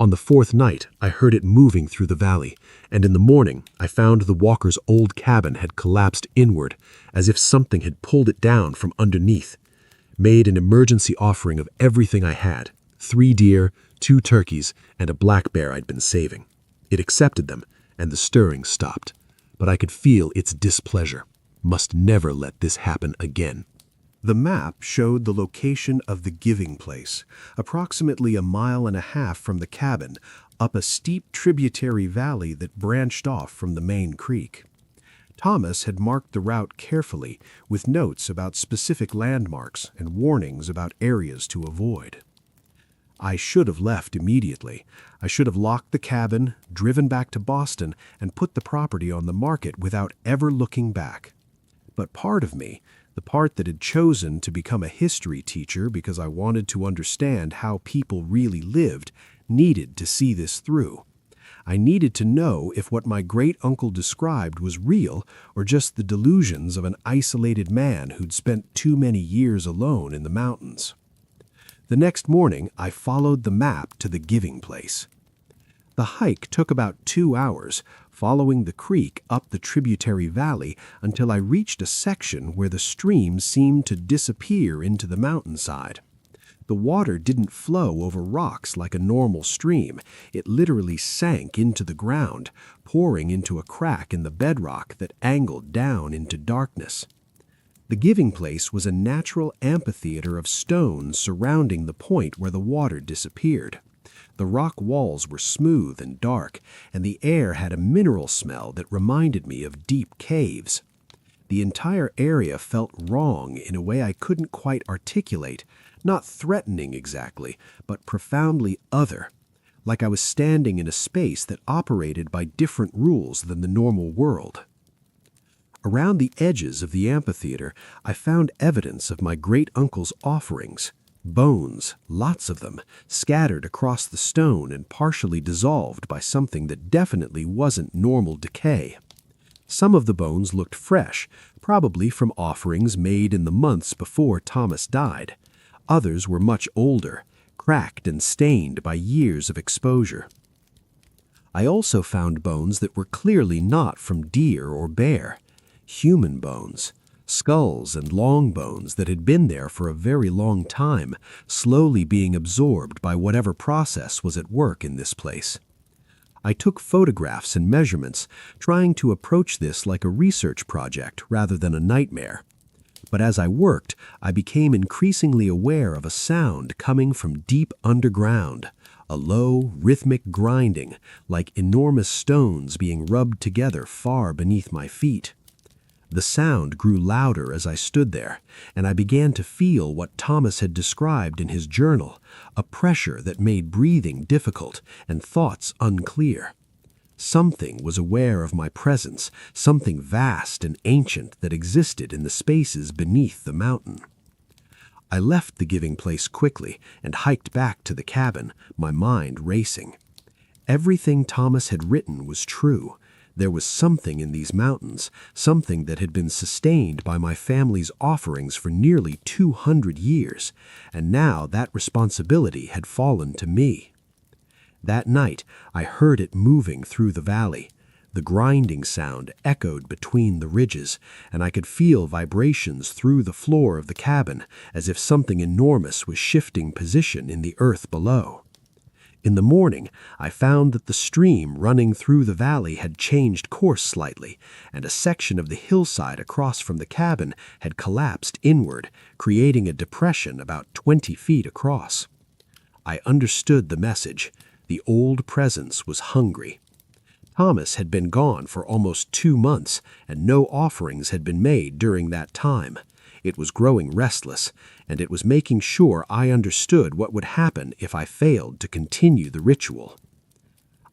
On the fourth night, I heard it moving through the valley, and in the morning, I found the walker's old cabin had collapsed inward, as if something had pulled it down from underneath. Made an emergency offering of everything I had, 3 deer, 2 turkeys, and a black bear I'd been saving. It accepted them, and the stirring stopped, but I could feel its displeasure. Must never let this happen again. The map showed the location of the giving place, approximately 1.5 miles from the cabin, up a steep tributary valley that branched off from the main creek. Thomas had marked the route carefully, with notes about specific landmarks and warnings about areas to avoid. I should have left immediately. I should have locked the cabin, driven back to Boston, and put the property on the market without ever looking back. But part of me, the part that had chosen to become a history teacher because I wanted to understand how people really lived, needed to see this through. I needed to know if what my great-uncle described was real or just the delusions of an isolated man who'd spent too many years alone in the mountains. The next morning, I followed the map to the giving place. The hike took about 2 hours, following the creek up the tributary valley until I reached a section where the stream seemed to disappear into the mountainside. The water didn't flow over rocks like a normal stream. It literally sank into the ground, pouring into a crack in the bedrock that angled down into darkness. The giving place was a natural amphitheater of stone surrounding the point where the water disappeared. The rock walls were smooth and dark, and the air had a mineral smell that reminded me of deep caves. The entire area felt wrong in a way I couldn't quite articulate, not threatening exactly, but profoundly other, like I was standing in a space that operated by different rules than the normal world. Around the edges of the amphitheater, I found evidence of my great-uncle's offerings. Bones, lots of them, scattered across the stone and partially dissolved by something that definitely wasn't normal decay. Some of the bones looked fresh, probably from offerings made in the months before Thomas died. Others were much older, cracked and stained by years of exposure. I also found bones that were clearly not from deer or bear. Human bones. Skulls and long bones that had been there for a very long time, slowly being absorbed by whatever process was at work in this place. I took photographs and measurements, trying to approach this like a research project rather than a nightmare. But as I worked, I became increasingly aware of a sound coming from deep underground, a low, rhythmic grinding, like enormous stones being rubbed together far beneath my feet. The sound grew louder as I stood there, and I began to feel what Thomas had described in his journal, a pressure that made breathing difficult and thoughts unclear. Something was aware of my presence, something vast and ancient that existed in the spaces beneath the mountain. I left the giving place quickly and hiked back to the cabin, my mind racing. Everything Thomas had written was true. There was something in these mountains, something that had been sustained by my family's offerings for nearly 200 years, and now that responsibility had fallen to me. That night, I heard it moving through the valley. The grinding sound echoed between the ridges, and I could feel vibrations through the floor of the cabin, as if something enormous was shifting position in the earth below. In the morning, I found that the stream running through the valley had changed course slightly, and a section of the hillside across from the cabin had collapsed inward, creating a depression about 20 feet across. I understood the message. The old presence was hungry. Thomas had been gone for almost 2 months, and no offerings had been made during that time. It was growing restless, and it was making sure I understood what would happen if I failed to continue the ritual.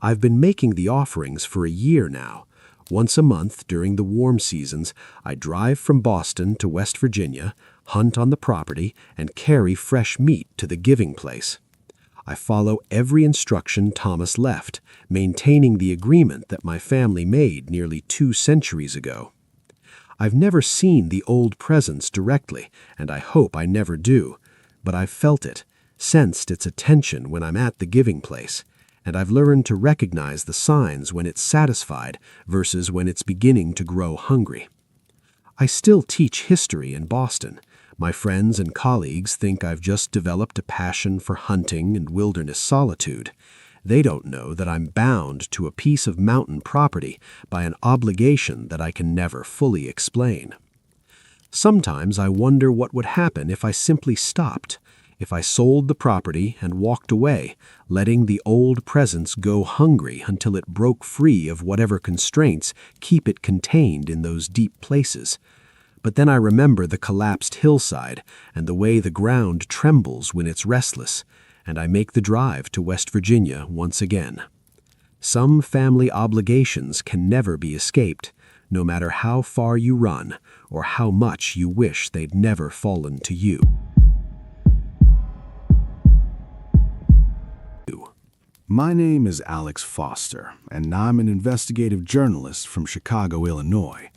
I've been making the offerings for a year now. Once a month during the warm seasons, I drive from Boston to West Virginia, hunt on the property, and carry fresh meat to the giving place. I follow every instruction Thomas left, maintaining the agreement that my family made nearly 2 centuries ago. I've never seen the old presence directly, and I hope I never do, but I've felt it, sensed its attention when I'm at the giving place, and I've learned to recognize the signs when it's satisfied versus when it's beginning to grow hungry. I still teach history in Boston. My friends and colleagues think I've just developed a passion for hunting and wilderness solitude. They don't know that I'm bound to a piece of mountain property by an obligation that I can never fully explain. Sometimes I wonder what would happen if I simply stopped, if I sold the property and walked away, letting the old presence go hungry until it broke free of whatever constraints keep it contained in those deep places. But then I remember the collapsed hillside and the way the ground trembles when it's restless, and I make the drive to West Virginia once again. Some family obligations can never be escaped, no matter how far you run or how much you wish they'd never fallen to you. My name is Alex Foster, and I'm an investigative journalist from Chicago, Illinois.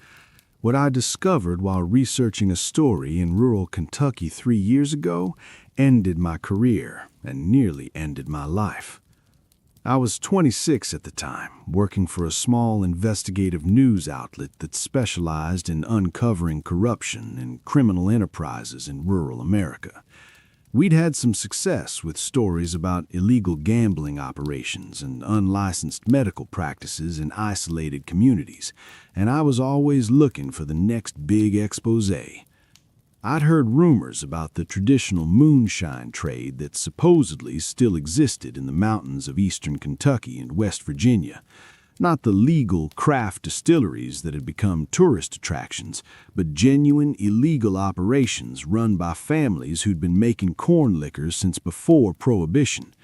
What I discovered while researching a story in rural Kentucky 3 years ago ended my career and nearly ended my life. I was 26 at the time, working for a small investigative news outlet that specialized in uncovering corruption and criminal enterprises in rural America. We'd had some success with stories about illegal gambling operations and unlicensed medical practices in isolated communities, and I was always looking for the next big expose. I'd heard rumors about the traditional moonshine trade that supposedly still existed in the mountains of eastern Kentucky and West Virginia. Not the legal craft distilleries that had become tourist attractions, but genuine illegal operations run by families who'd been making corn liquors since before Prohibition.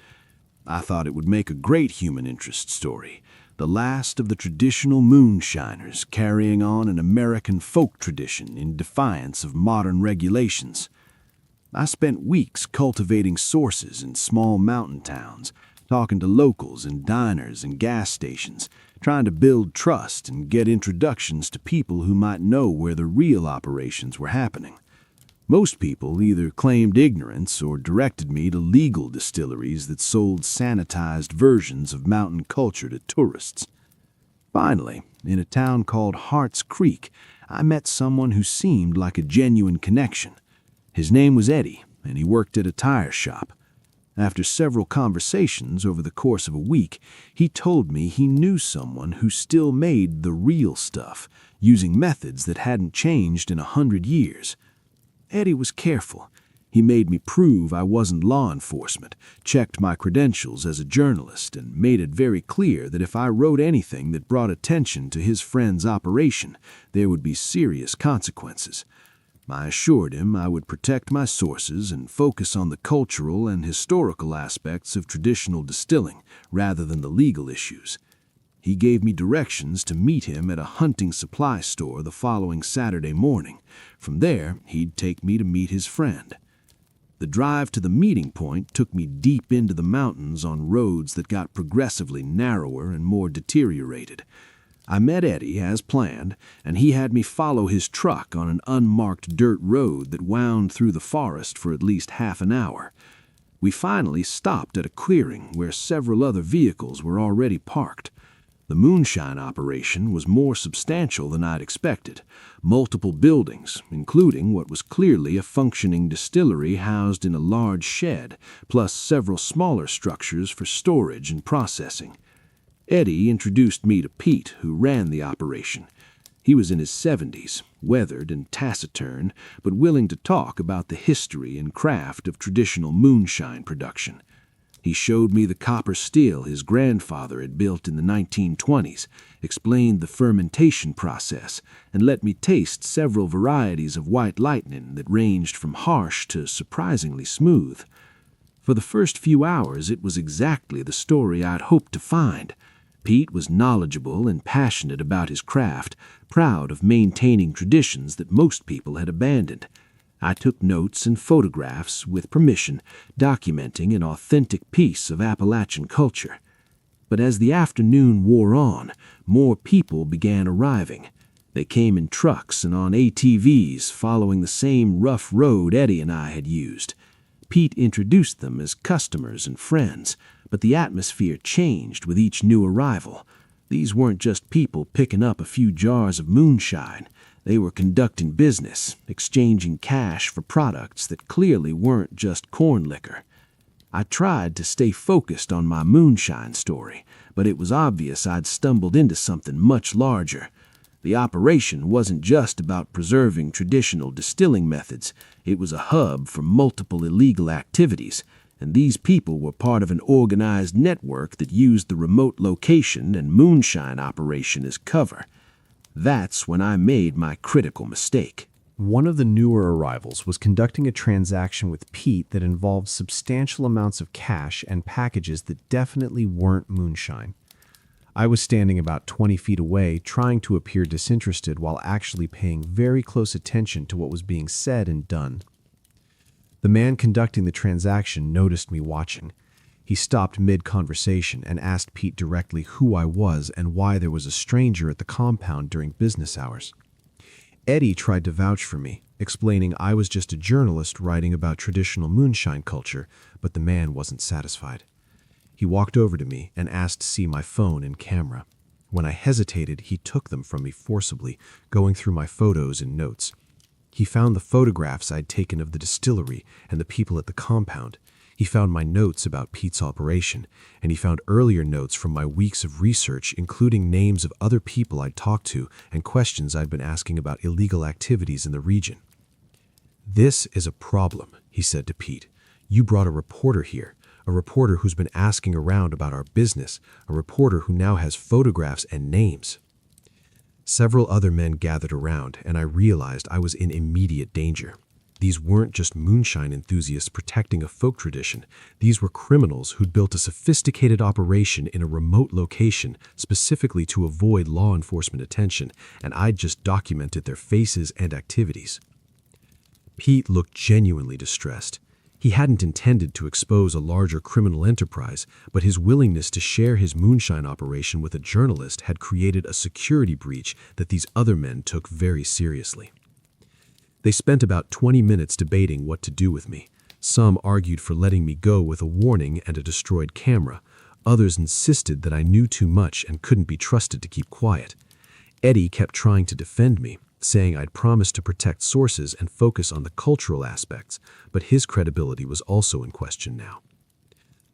I thought it would make a great human interest story, the last of the traditional moonshiners carrying on an American folk tradition in defiance of modern regulations. I spent weeks cultivating sources in small mountain towns, talking to locals in diners and gas stations, trying to build trust and get introductions to people who might know where the real operations were happening. Most people either claimed ignorance or directed me to legal distilleries that sold sanitized versions of mountain culture to tourists. Finally, in a town called Hart's Creek, I met someone who seemed like a genuine connection. His name was Eddie, and he worked at a tire shop. After several conversations over the course of a week, he told me he knew someone who still made the real stuff, using methods that hadn't changed in 100 years. Eddie was careful. He made me prove I wasn't law enforcement, checked my credentials as a journalist, and made it very clear that if I wrote anything that brought attention to his friend's operation, there would be serious consequences. I assured him I would protect my sources and focus on the cultural and historical aspects of traditional distilling rather than the legal issues. He gave me directions to meet him at a hunting supply store the following Saturday morning. From there, he'd take me to meet his friend. The drive to the meeting point took me deep into the mountains on roads that got progressively narrower and more deteriorated. I met Eddie as planned, and he had me follow his truck on an unmarked dirt road that wound through the forest for at least half an hour. We finally stopped at a clearing where several other vehicles were already parked. The moonshine operation was more substantial than I'd expected. Multiple buildings, including what was clearly a functioning distillery housed in a large shed, plus several smaller structures for storage and processing. Eddie introduced me to Pete, who ran the operation. He was in his 70s, weathered and taciturn, but willing to talk about the history and craft of traditional moonshine production. He showed me the copper still his grandfather had built in the 1920s, explained the fermentation process, and let me taste several varieties of white lightning that ranged from harsh to surprisingly smooth. For the first few hours, it was exactly the story I'd hoped to find. Pete was knowledgeable and passionate about his craft, proud of maintaining traditions that most people had abandoned. I took notes and photographs, with permission, documenting an authentic piece of Appalachian culture. But as the afternoon wore on, more people began arriving. They came in trucks and on ATVs, following the same rough road Eddie and I had used. Pete introduced them as customers and friends, but the atmosphere changed with each new arrival. These weren't just people picking up a few jars of moonshine. They were conducting business, exchanging cash for products that clearly weren't just corn liquor. I tried to stay focused on my moonshine story, but it was obvious I'd stumbled into something much larger. The operation wasn't just about preserving traditional distilling methods. It was a hub for multiple illegal activities, and these people were part of an organized network that used the remote location and moonshine operation as cover. That's when I made my critical mistake. One of the newer arrivals was conducting a transaction with Pete that involved substantial amounts of cash and packages that definitely weren't moonshine. I was standing about 20 feet away, trying to appear disinterested while actually paying very close attention to what was being said and done. The man conducting the transaction noticed me watching. He stopped mid-conversation and asked Pete directly who I was and why there was a stranger at the compound during business hours. Eddie tried to vouch for me, explaining I was just a journalist writing about traditional moonshine culture, but the man wasn't satisfied. He walked over to me and asked to see my phone and camera. When I hesitated, he took them from me forcibly, going through my photos and notes. He found the photographs I'd taken of the distillery and the people at the compound. He found my notes about Pete's operation, and he found earlier notes from my weeks of research, including names of other people I'd talked to and questions I'd been asking about illegal activities in the region. "This is a problem," he said to Pete. "You brought a reporter here, a reporter who's been asking around about our business, a reporter who now has photographs and names." Several other men gathered around, and I realized I was in immediate danger. These weren't just moonshine enthusiasts protecting a folk tradition. These were criminals who'd built a sophisticated operation in a remote location specifically to avoid law enforcement attention, and I'd just documented their faces and activities. Pete looked genuinely distressed. He hadn't intended to expose a larger criminal enterprise, but his willingness to share his moonshine operation with a journalist had created a security breach that these other men took very seriously. They spent about 20 minutes debating what to do with me. Some argued for letting me go with a warning and a destroyed camera. Others insisted that I knew too much and couldn't be trusted to keep quiet. Eddie kept trying to defend me, saying I'd promised to protect sources and focus on the cultural aspects, but his credibility was also in question now.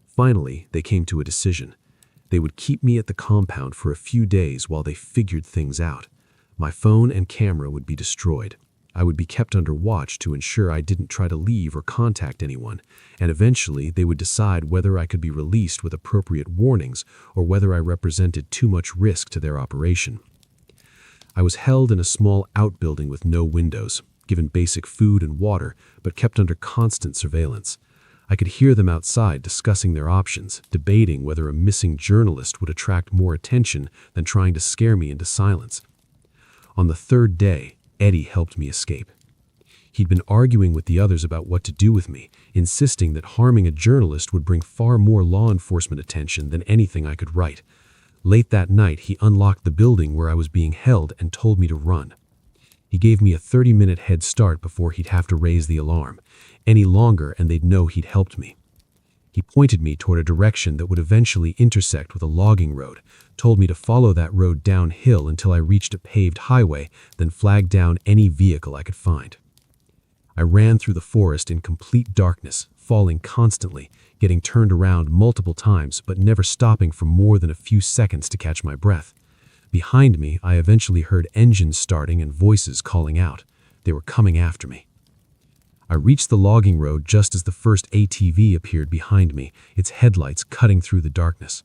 Finally, they came to a decision. They would keep me at the compound for a few days while they figured things out. My phone and camera would be destroyed. I would be kept under watch to ensure I didn't try to leave or contact anyone, and eventually they would decide whether I could be released with appropriate warnings or whether I represented too much risk to their operation. I was held in a small outbuilding with no windows, given basic food and water, but kept under constant surveillance. I could hear them outside discussing their options, debating whether a missing journalist would attract more attention than trying to scare me into silence. On the third day, Eddie helped me escape. He'd been arguing with the others about what to do with me, insisting that harming a journalist would bring far more law enforcement attention than anything I could write. Late that night, he unlocked the building where I was being held and told me to run. He gave me a 30-minute head start before he'd have to raise the alarm. Any longer and they'd know he'd helped me. He pointed me toward a direction that would eventually intersect with a logging road, told me to follow that road downhill until I reached a paved highway, then flagged down any vehicle I could find. I ran through the forest in complete darkness, falling constantly, getting turned around multiple times, but never stopping for more than a few seconds to catch my breath. Behind me, I eventually heard engines starting and voices calling out. They were coming after me. I reached the logging road just as the first ATV appeared behind me, its headlights cutting through the darkness.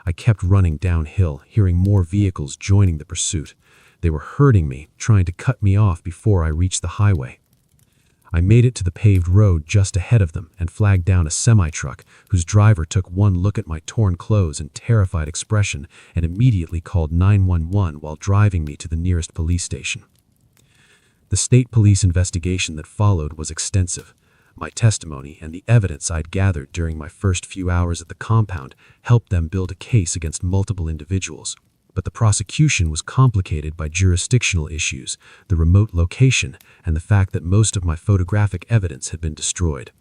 I kept running downhill, hearing more vehicles joining the pursuit. They were herding me, trying to cut me off before I reached the highway. I made it to the paved road just ahead of them and flagged down a semi-truck whose driver took one look at my torn clothes and terrified expression and immediately called 911 while driving me to the nearest police station. The state police investigation that followed was extensive. My testimony and the evidence I'd gathered during my first few hours at the compound helped them build a case against multiple individuals. But the prosecution was complicated by jurisdictional issues, the remote location, and the fact that most of my photographic evidence had been destroyed.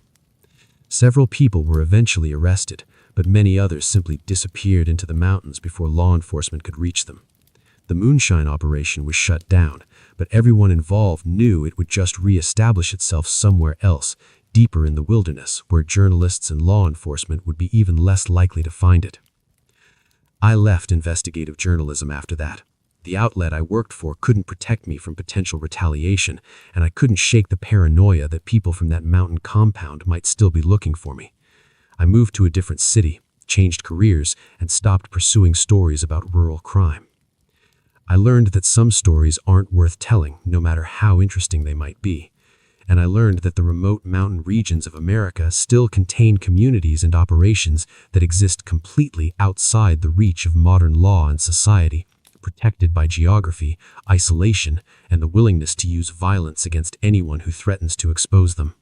Several people were eventually arrested, but many others simply disappeared into the mountains before law enforcement could reach them. The moonshine operation was shut down, but everyone involved knew it would just re-establish itself somewhere else, deeper in the wilderness, where journalists and law enforcement would be even less likely to find it. I left investigative journalism after that. The outlet I worked for couldn't protect me from potential retaliation, and I couldn't shake the paranoia that people from that mountain compound might still be looking for me. I moved to a different city, changed careers, and stopped pursuing stories about rural crime. I learned that some stories aren't worth telling, no matter how interesting they might be. And I learned that the remote mountain regions of America still contain communities and operations that exist completely outside the reach of modern law and society, protected by geography, isolation, and the willingness to use violence against anyone who threatens to expose them.